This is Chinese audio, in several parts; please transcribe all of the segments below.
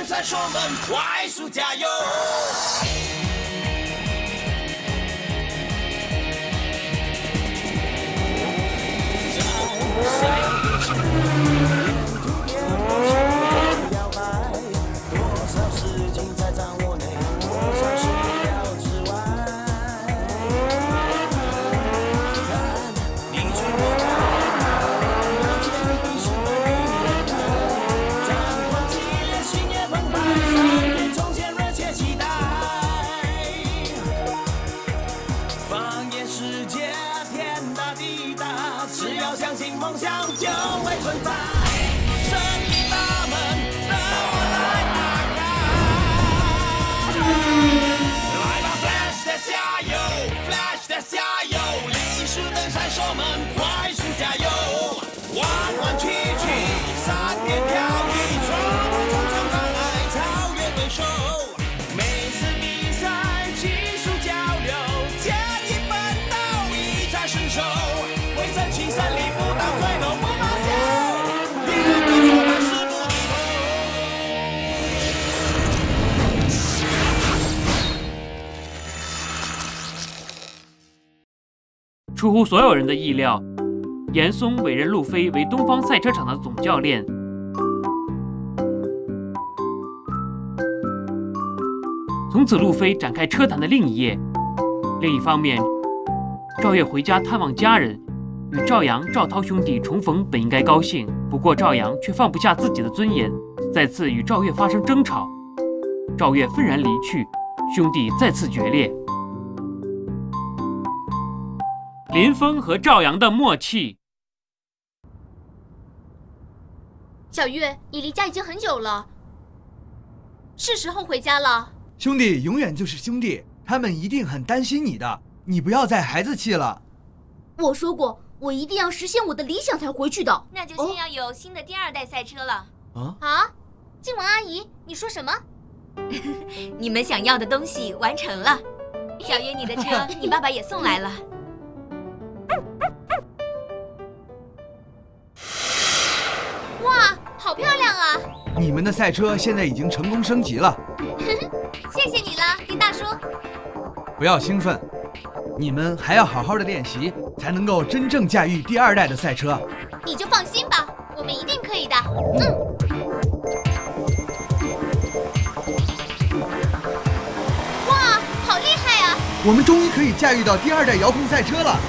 灯闪烁们快速加油！梦想就会存在，胜利大门让我来打开。来吧 ，Flash 的加油 ，Flash 的加油，历史灯闪烁们快速加油，弯弯曲曲，三边跳跃，闯过重重障碍，超越对手。每次比赛技术交流，建议奋斗，一战身手，为争取胜利。出乎所有人的意料，严嵩委任路飞为东方赛车场的总教练。从此，路飞展开车坛的另一页。另一方面，赵越回家探望家人，与赵阳、赵涛兄弟重逢本应该高兴，不过赵阳却放不下自己的尊严，再次与赵越发生争吵。赵越愤然离去，兄弟再次决裂。林峰和赵阳的默契。小月，你离家已经很久了，是时候回家了。兄弟永远就是兄弟，他们一定很担心你的，你不要再孩子气了。我说过，我一定要实现我的理想才回去的。那就先要有新的第二代赛车了。静雯阿姨，你说什么？你们想要的东西完成了。小月，你的车你爸爸也送来了。哇，好漂亮啊！你们的赛车现在已经成功升级了。谢谢你了，丁大叔。不要兴奋，你们还要好好的练习，才能够真正驾驭第二代的赛车。你就放心吧，我们一定可以的。哇，好厉害啊！我们终于可以驾驭到第二代遥控赛车了。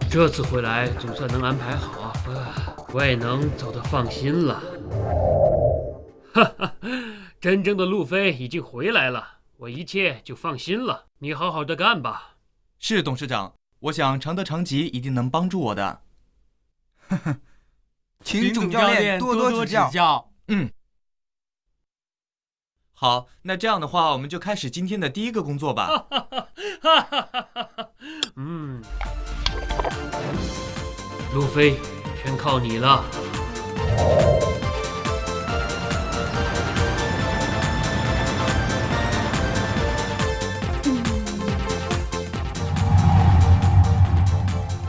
这次回来总算能安排好，我也能走得放心了。哈哈，真正的路飞已经回来了，我一切就放心了。你好好的干吧。是董事长，我想常德长吉一定能帮助我的。呵呵，请总教练多多指教。好，那这样的话，我们就开始今天的第一个工作吧。路飞，全靠你了。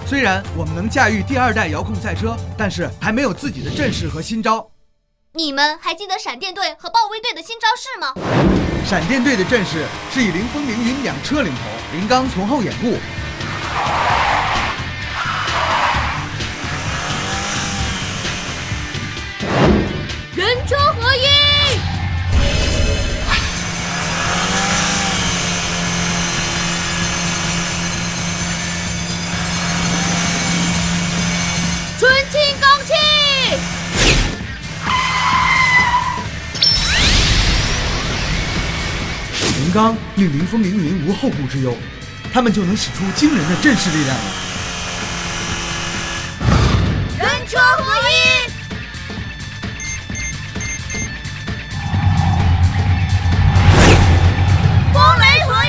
虽然我们能驾驭第二代遥控赛车，但是还没有自己的阵势和新招。你们还记得闪电队和豹威队的新招式吗？闪电队的阵势是以林峰、凌云两车领头，林刚从后掩护。人车合一！纯青钢器！林刚令林峰、凌云无后顾之忧，他们就能使出惊人的阵势力量了。人车合一！风雷合一！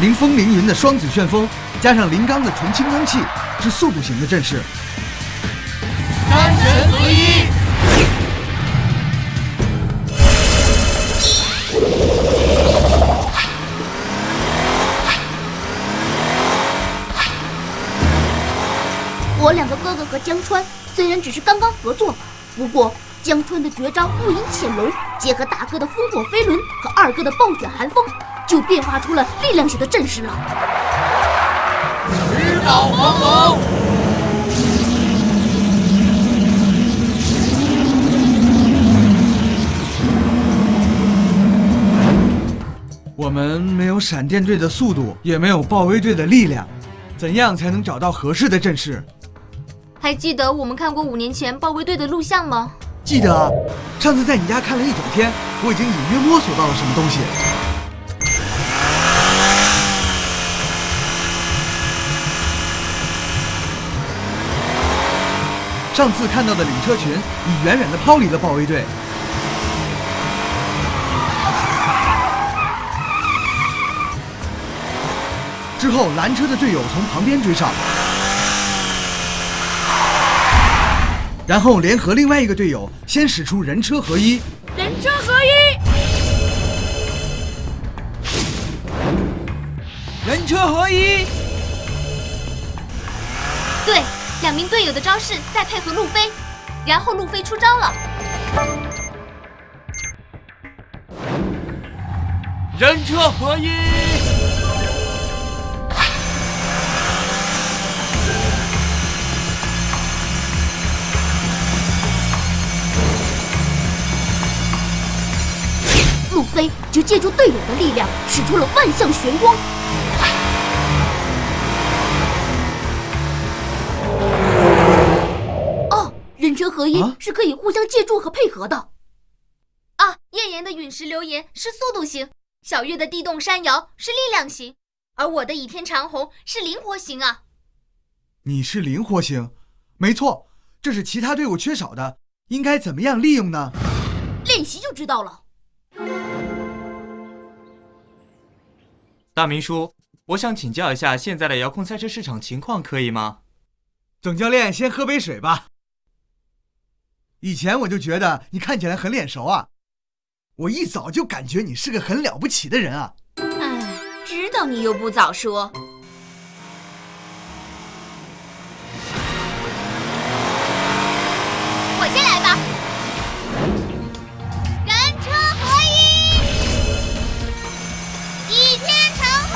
凌风凌云的双子旋风，加上凌刚的纯青钢气，是速度型的阵势。三神合一。我两个哥哥和江川虽然只是刚刚合作，不过江川的绝招雾影潜龙，结合大哥的烽火飞轮和二哥的暴卷寒风，就变化出了力量型的阵势了。直捣黄龙。我们没有闪电队的速度，也没有暴威队的力量，怎样才能找到合适的阵势？还记得我们看过5年前暴威队的录像吗？记得啊，上次在你家看了一整天，我已经隐约摸索到了什么东西。上次看到的领车群已远远地抛离了暴威队。之后，拦车的队友从旁边追上，然后联合另外一个队友，先使出人车合一。人车合一，人车合一。对，2名队友的招式再配合路飞，然后路飞出招了。人车合一。路飞就借助队友的力量，使出了万象玄光。哦，人车合一是可以互相借助和配合的。啊，叶岩的陨石流岩是速度型，小月的地动山摇是力量型，而我的倚天长虹是灵活型啊。你是灵活型，没错，这是其他队伍缺少的，应该怎么样利用呢？练习就知道了。大明叔，我想请教一下现在的遥控赛车市场情况，可以吗？总教练，先喝杯水吧。以前我就觉得你看起来很脸熟啊，我一早就感觉你是个很了不起的人啊。哎，知道你又不早说。我先来吧。人车合一，倚天长虹，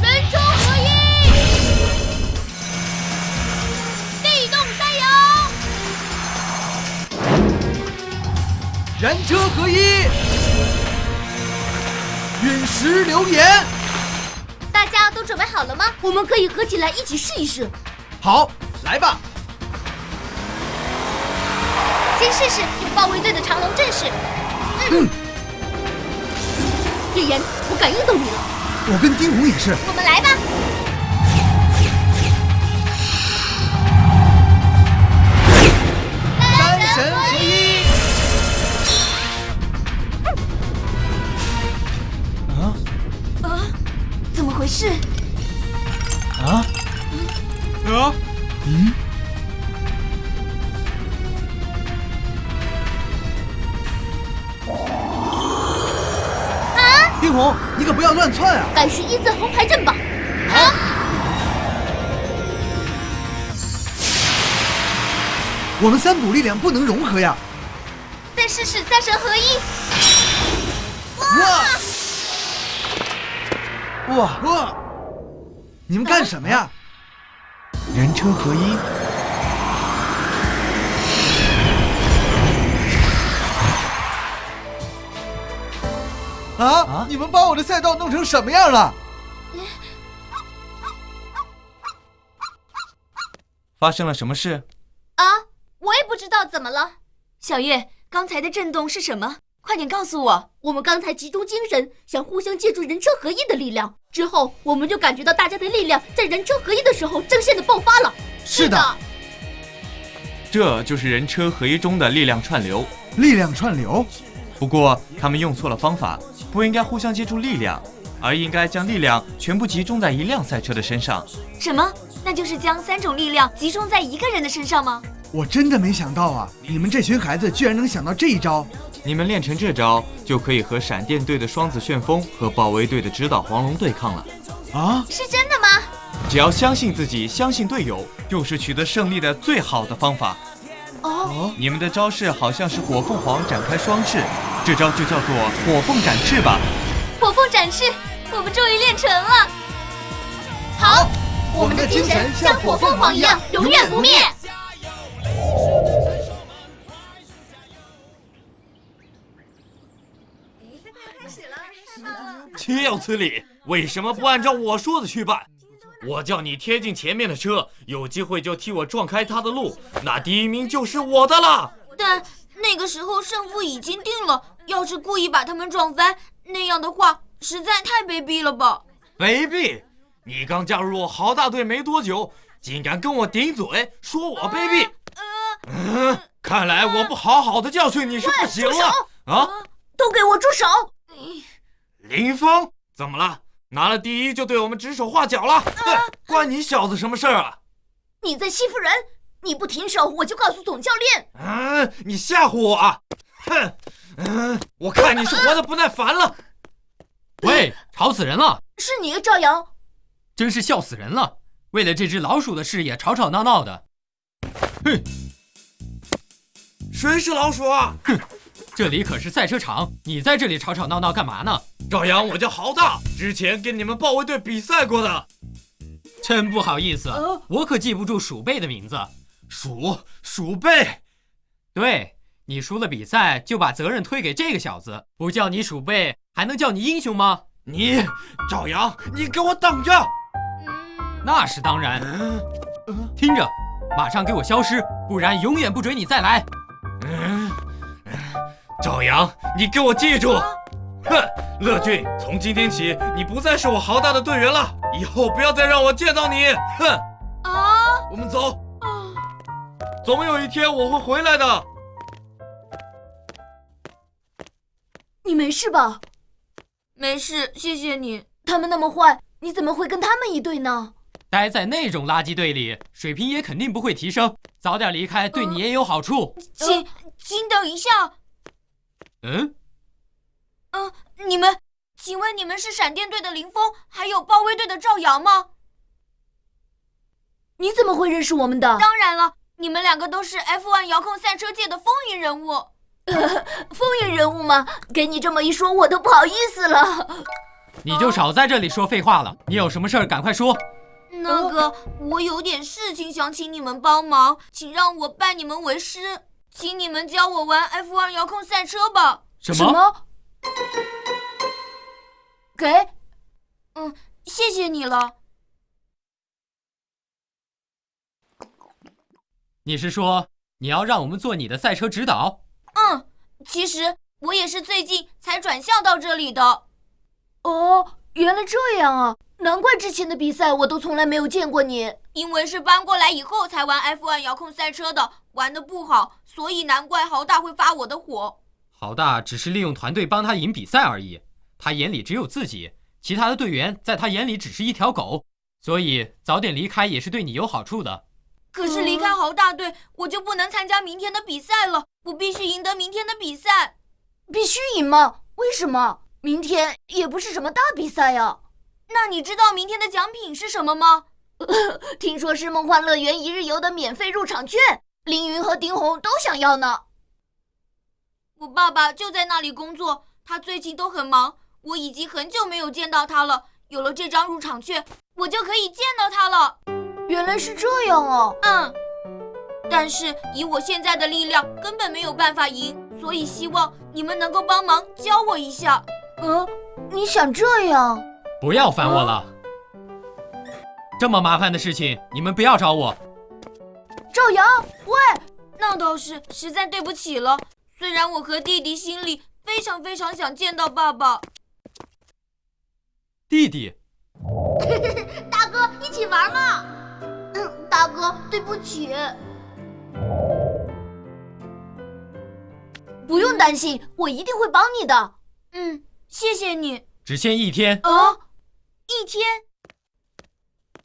人车合一，地动山摇，人车合一，陨石流岩。大家都准备好了吗？我们可以合起来一起试一试。好，来吧。先试试用暴威队的长龙阵势。叶岩，我感应到你了。我跟丁红也是。我们来吧。三神合一。怎么回事？丁红，你可不要乱窜啊！该是一字横排阵吧？我们三股力量不能融合呀！再试试三神合一。哇！你们干什么呀？人车合一。你们把我的赛道弄成什么样了？发生了什么事？啊，我也不知道怎么了。小月，刚才的震动是什么？快点告诉我。我们刚才集中精神，想互相借助人车合一的力量，之后我们就感觉到大家的力量在人车合一的时候正线的爆发了。是的，这就是人车合一中的力量串流。力量串流？不过他们用错了方法，不应该互相借助力量，而应该将力量全部集中在一辆赛车的身上。什么？那就是将3种力量集中在一个人的身上吗？我真的没想到啊，你们这群孩子居然能想到这一招。你们练成这招，就可以和闪电队的双子旋风和豹威队的指导黄龙对抗了。啊，是真的吗？只要相信自己，相信队友，就是取得胜利的最好的方法。哦，你们的招式好像是火凤凰展开双翅，这招就叫做火凤展翅吧。火凤展翅，我们终于练成了。好，我们的精神像火凤凰一样永远不灭。岂有此理！为什么不按照我说的去办？我叫你贴近前面的车，有机会就替我撞开他的路，那第一名就是我的了。但那个时候胜负已经定了，要是故意把他们撞翻，那样的话实在太卑鄙了吧？卑鄙！你刚加入豪大队没多久，竟敢跟我顶嘴，说我卑鄙！看来我不好好的教训你是不行了啊！都给我住手！林峰，怎么了？拿了第一就对我们指手画脚了？关你小子什么事儿啊？你在欺负人！你不停手，我就告诉总教练。你吓唬我啊！哼！我看你是活得不耐烦了。喂，吵死人了！是你，赵阳。真是笑死人了！为了这只老鼠的事也吵吵闹闹的。哼！谁是老鼠啊？哼！这里可是赛车场，你在这里吵吵闹闹干嘛呢？赵阳，我叫豪大，之前跟你们豹威队比赛过的。真不好意思，我可记不住鼠辈的名字。鼠辈？对，你输了比赛就把责任推给这个小子，不叫你鼠辈，还能叫你英雄吗？你，赵阳，你给我等着！那是当然。听着，马上给我消失，不然永远不准你再来。赵阳，你给我记住！哼，乐俊，从今天起你不再是我豪大的队员了，以后不要再让我见到你！哼！啊！我们走。总有一天我会回来的。你没事吧？没事，谢谢你。他们那么坏，你怎么会跟他们一队呢？待在那种垃圾队里，水平也肯定不会提升。早点离开，对你也有好处。请等一下。请问你们是闪电队的林峰，还有豹威队的赵阳吗？你怎么会认识我们的？当然了，你们2个都是 F1 遥控赛车界的风云人物。风云人物吗？给你这么一说，我都不好意思了。你就少在这里说废话了，你有什么事儿赶快说。那个，我有点事情想请你们帮忙，请让我拜你们为师，请你们教我玩 F1 遥控赛车吧。什么？给？谢谢你了。你是说你要让我们做你的赛车指导？其实我也是最近才转校到这里的。哦，原来这样啊，难怪之前的比赛我都从来没有见过你。因为是搬过来以后才玩 F1 遥控赛车的，玩得不好，所以难怪豪大会发我的火。豪大只是利用团队帮他赢比赛而已，他眼里只有自己，其他的队员在他眼里只是一条狗，所以早点离开也是对你有好处的。可是离开豪大队，我就不能参加明天的比赛了，我必须赢得明天的比赛。必须赢吗？为什么？明天也不是什么大比赛呀。那你知道明天的奖品是什么吗？听说是梦幻乐园1日游的免费入场券，凌云和丁红都想要呢。我爸爸就在那里工作，他最近都很忙，我已经很久没有见到他了。有了这张入场券，我就可以见到他了。原来是这样啊。但是以我现在的力量，根本没有办法赢，所以希望你们能够帮忙教我一下。你想这样？不要烦我了。这么麻烦的事情，你们不要找我。赵阳，喂，那倒是，实在对不起了。虽然我和弟弟心里非常非常想见到爸爸。弟弟，大哥，一起玩嘛。大哥，对不起。不用担心，我一定会帮你的。谢谢你。只限1天。1天？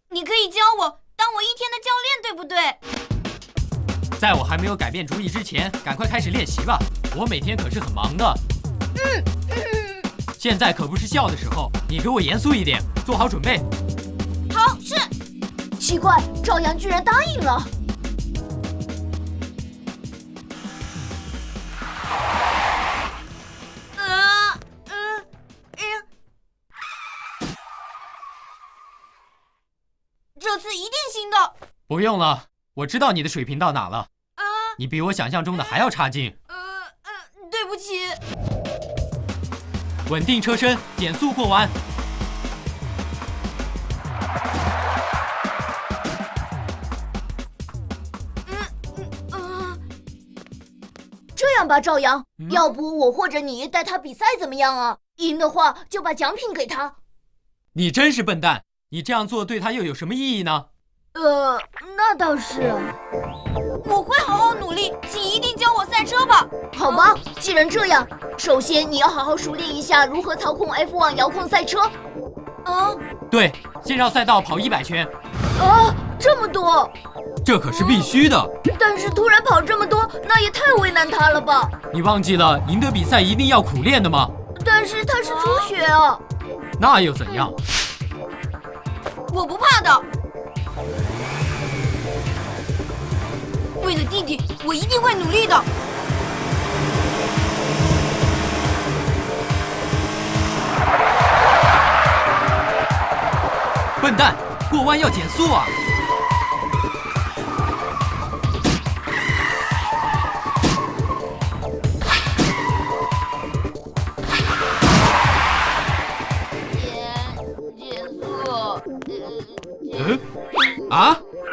你可以教我，当我1天的教练，对不对？在我还没有改变主意之前，赶快开始练习吧。我每天可是很忙的。现在可不是笑的时候，你给我严肃一点，做好准备。好，是。奇怪，赵阳居然答应了。这次一定行的。不用了，我知道你的水平到哪了。你比我想象中的还要差劲。对不起。稳定车身，减速过弯。这样吧，赵阳，要不我或者你带他比赛怎么样啊？赢的话就把奖品给他。你真是笨蛋，你这样做对他又有什么意义呢？那倒是。我会好好努力，请一定教我赛车吧。好吧，既然这样，首先你要好好熟练一下如何操控 F1 遥控赛车。对，先绕赛道跑100圈。这么多？这可是必须的。但是突然跑这么多，那也太为难他了吧？你忘记了赢得比赛一定要苦练的吗？但是他是初学啊。那又怎样？我不怕的。为了弟弟，我一定会努力的。笨蛋，过弯要减速啊！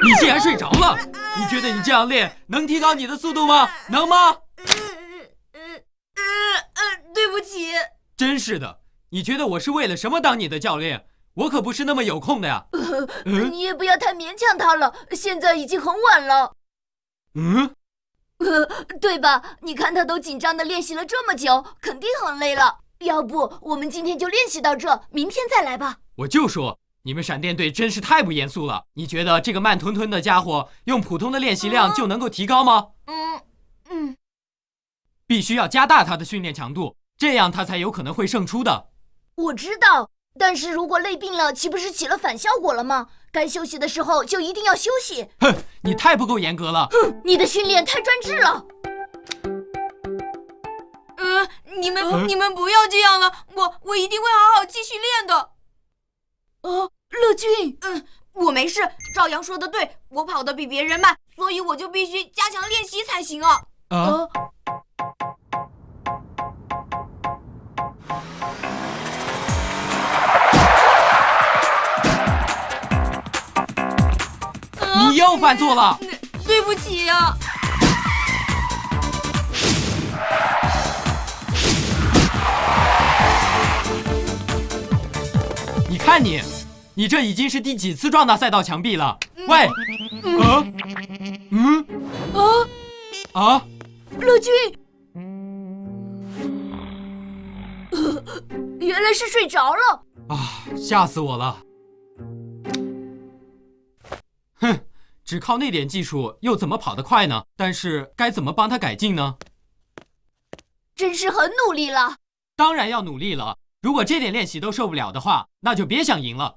你竟然睡着了？你觉得你这样练能提高你的速度吗？能吗？对不起。真是的，你觉得我是为了什么当你的教练？我可不是那么有空的呀。你也不要太勉强他了，现在已经很晚了。对吧？你看他都紧张的练习了这么久，肯定很累了。要不我们今天就练习到这，明天再来吧。我就说你们闪电队真是太不严肃了！你觉得这个慢吞吞的家伙用普通的练习量就能够提高吗？必须要加大他的训练强度，这样他才有可能会胜出的。我知道，但是如果累病了，岂不是起了反效果了吗？该休息的时候就一定要休息。哼，你太不够严格了。你的训练太专制了。你们不要这样了，我一定会好好继续练的。乐俊，我没事。赵阳说的对，我跑得比别人慢，所以我就必须加强练习才行啊。你又犯错了。对不起啊。你看你这已经是第几次撞到赛道墙壁了？喂，乐俊，原来是睡着了。吓死我了！哼，只靠那点技术又怎么跑得快呢？但是该怎么帮他改进呢？真是很努力了。当然要努力了。如果这点练习都受不了的话，那就别想赢了。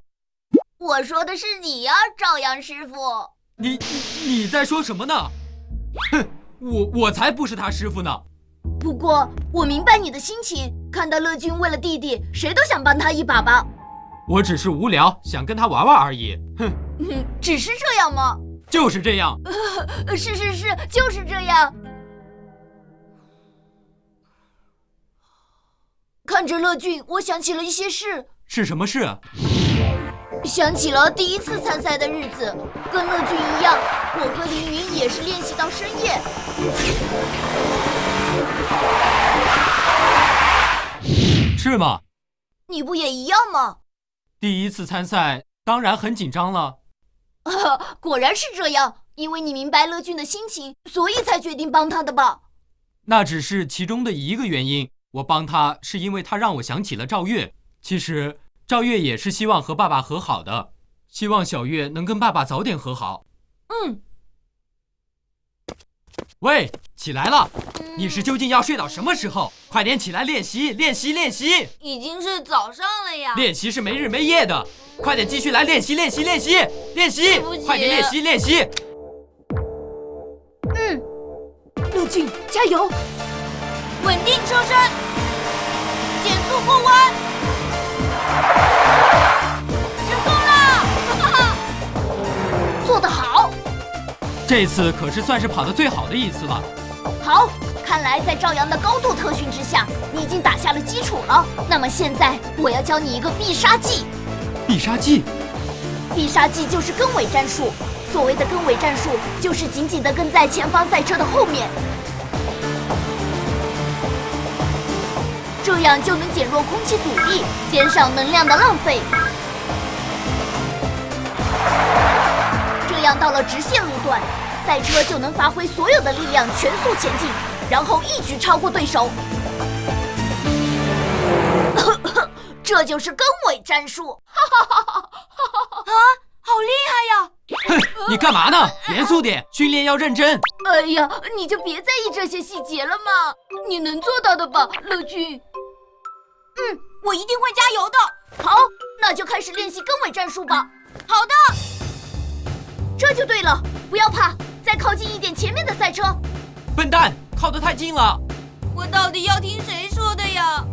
我说的是你呀，赵阳师傅。你在说什么呢？哼，我才不是他师傅呢。不过我明白你的心情，看到乐君为了弟弟，谁都想帮他一把吧。我只是无聊，想跟他玩玩而已。哼，只是这样吗？就是这样。是，就是这样。看着乐俊，我想起了一些事。是什么事？想起了第一次参赛的日子，跟乐俊一样，我和凌云也是练习到深夜。是吗？你不也一样吗？第一次参赛，当然很紧张了。果然是这样，因为你明白乐俊的心情，所以才决定帮他的吧？那只是其中的一个原因。我帮他是因为他让我想起了赵月。其实赵月也是希望和爸爸和好的，希望小月能跟爸爸早点和好。喂，起来了！你是究竟要睡到什么时候？快点起来练习，练习，练习！已经是早上了呀。练习是没日没夜的，快点继续来练习，练习，练习，练习！快点练习，练习！乐俊，加油！稳定车身，减速过弯，成功了！哈哈，做得好！这次可是算是跑得最好的一次了。好，看来在赵阳的高度特训之下，你已经打下了基础了。那么现在我要教你一个必杀技。必杀技？必杀技就是跟尾战术。所谓的跟尾战术，就是紧紧地跟在前方赛车的后面，这样就能减弱空气阻力，减少能量的浪费。这样到了直线路段，赛车就能发挥所有的力量，全速前进，然后一举超过对手。这就是跟尾战术。啊，好厉害呀！哼，你干嘛呢？严肃点，训练要认真。哎呀，你就别在意这些细节了嘛，你能做到的吧，乐俊？我一定会加油的。好，那就开始练习跟尾战术吧。好的，这就对了，不要怕，再靠近一点前面的赛车。笨蛋，靠得太近了。我到底要听谁说的呀？